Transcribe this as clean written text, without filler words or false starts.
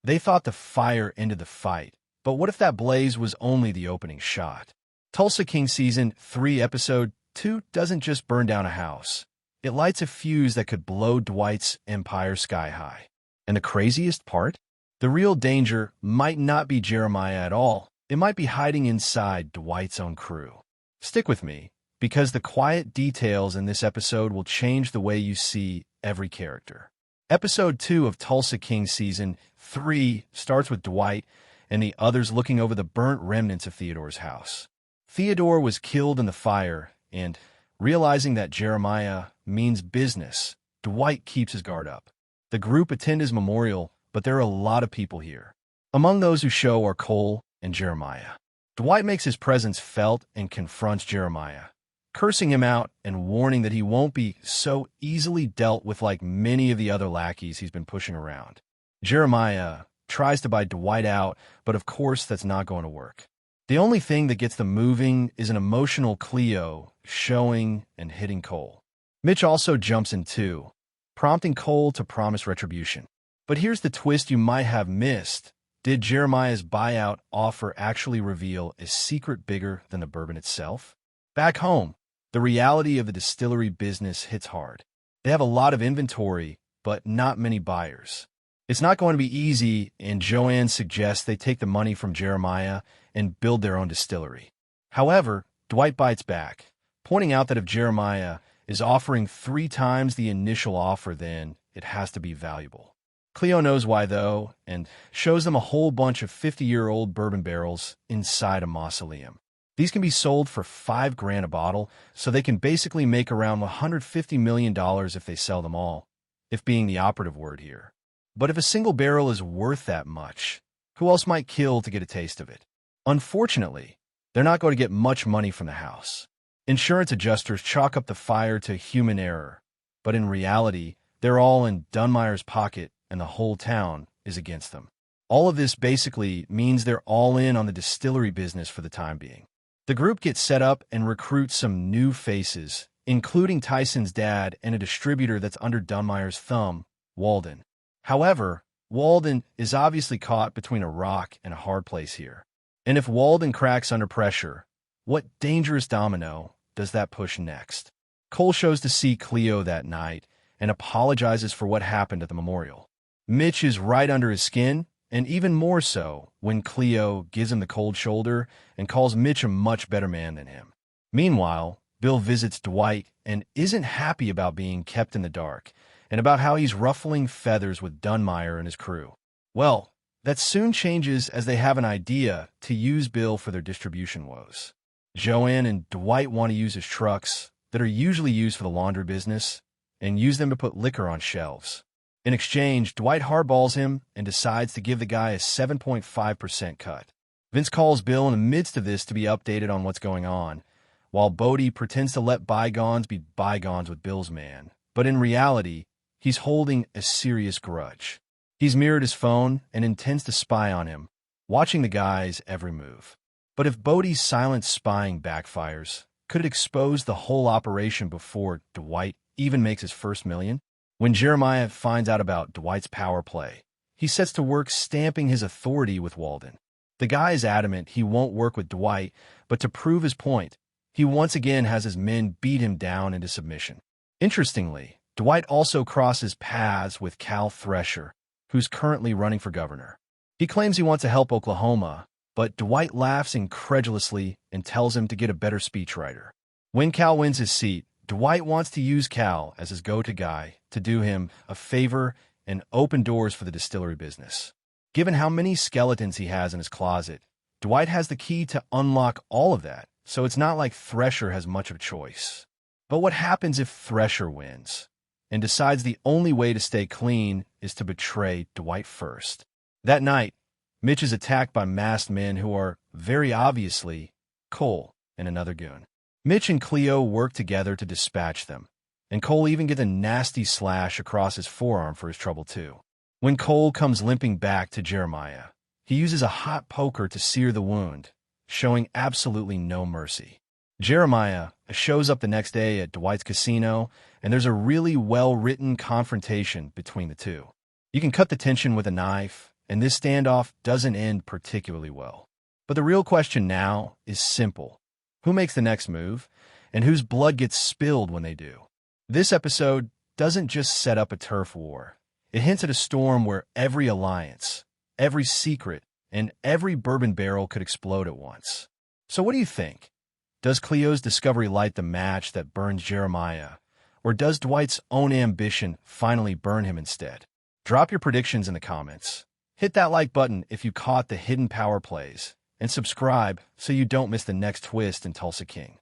They thought the fire ended the fight, but what if that blaze was only the opening shot? Tulsa King Season 3 Episode 2 doesn't just burn down a house. It lights a fuse that could blow Dwight's empire sky high. And the craziest part? The real danger might not be Jeremiah at all. It might be hiding inside Dwight's own crew. Stick with me, because the quiet details in this episode will change the way you see every character. Episode 2 of Tulsa King Season 3 starts with Dwight and the others looking over the burnt remnants of Theodore's house. Theodore was killed in the fire, and realizing that Jeremiah means business, Dwight keeps his guard up. The group attend his memorial, but there are a lot of people here. Among those who show are Cole and Jeremiah. Dwight makes his presence felt and confronts Jeremiah, cursing him out and warning that he won't be so easily dealt with like many of the other lackeys he's been pushing around. Jeremiah tries to buy Dwight out, but of course that's not going to work. The only thing that gets them moving is an emotional Cleo showing and hitting Cole. Mitch also jumps in too, prompting Cole to promise retribution. But here's the twist you might have missed. Did Jeremiah's buyout offer actually reveal a secret bigger than the bourbon itself? Back home, the reality of the distillery business hits hard. They have a lot of inventory, but not many buyers. It's not going to be easy, and Joanne suggests they take the money from Jeremiah and build their own distillery. However, Dwight bites back, pointing out that if Jeremiah is offering 3 times the initial offer, then it has to be valuable. Cleo knows why, though, and shows them a whole bunch of 50-year-old bourbon barrels inside a mausoleum. These can be sold for $5,000 a bottle, so they can basically make around $150 million if they sell them all, if being the operative word here. But if a single barrel is worth that much, who else might kill to get a taste of it? Unfortunately, they're not going to get much money from the house. Insurance adjusters chalk up the fire to human error, but in reality, they're all in Dunmire's pocket and the whole town is against them. All of this basically means they're all in on the distillery business for the time being. The group gets set up and recruits some new faces, including Tyson's dad and a distributor that's under Dunmire's thumb, Walden. However, Walden is obviously caught between a rock and a hard place here. And if Walden cracks under pressure, what dangerous domino does that push next? Cole shows to see Cleo that night and apologizes for what happened at the memorial. Mitch is right under his skin, and even more so when Cleo gives him the cold shoulder and calls Mitch a much better man than him. Meanwhile, Bill visits Dwight and isn't happy about being kept in the dark, and about how he's ruffling feathers with Dunmire and his crew. Well, that soon changes as they have an idea to use Bill for their distribution woes. Joanne and Dwight want to use his trucks that are usually used for the laundry business and use them to put liquor on shelves. In exchange, Dwight hardballs him and decides to give the guy a 7.5% cut. Vince calls Bill in the midst of this to be updated on what's going on, while Bodie pretends to let bygones be bygones with Bill's man. But in reality, he's holding a serious grudge. He's mirrored his phone and intends to spy on him, watching the guy's every move. But if Bodie's silent spying backfires, could it expose the whole operation before Dwight even makes his first million? When Jeremiah finds out about Dwight's power play, he sets to work stamping his authority with Walden. The guy is adamant he won't work with Dwight, but to prove his point, he once again has his men beat him down into submission. Interestingly, Dwight also crosses paths with Cal Thresher, who's currently running for governor. He claims he wants to help Oklahoma, but Dwight laughs incredulously and tells him to get a better speechwriter. When Cal wins his seat, Dwight wants to use Cal as his go-to guy to do him a favor and open doors for the distillery business. Given how many skeletons he has in his closet, Dwight has the key to unlock all of that, so it's not like Thresher has much of a choice. But what happens if Thresher wins and decides the only way to stay clean is to betray Dwight first? That night, Mitch is attacked by masked men who are, very obviously, Cole and another goon. Mitch and Cleo work together to dispatch them, and Cole even gets a nasty slash across his forearm for his trouble too. When Cole comes limping back to Jeremiah, he uses a hot poker to sear the wound, showing absolutely no mercy. Jeremiah shows up the next day at Dwight's casino, and there's a really well-written confrontation between the two. You can cut the tension with a knife, and this standoff doesn't end particularly well. But the real question now is simple. Who makes the next move, and whose blood gets spilled when they do? This episode doesn't just set up a turf war. It hints at a storm where every alliance, every secret, and every bourbon barrel could explode at once. So what do you think? Does Cleo's discovery light the match that burns Jeremiah, or does Dwight's own ambition finally burn him instead? Drop your predictions in the comments. Hit that like button if you caught the hidden power plays, and subscribe so you don't miss the next twist in Tulsa King.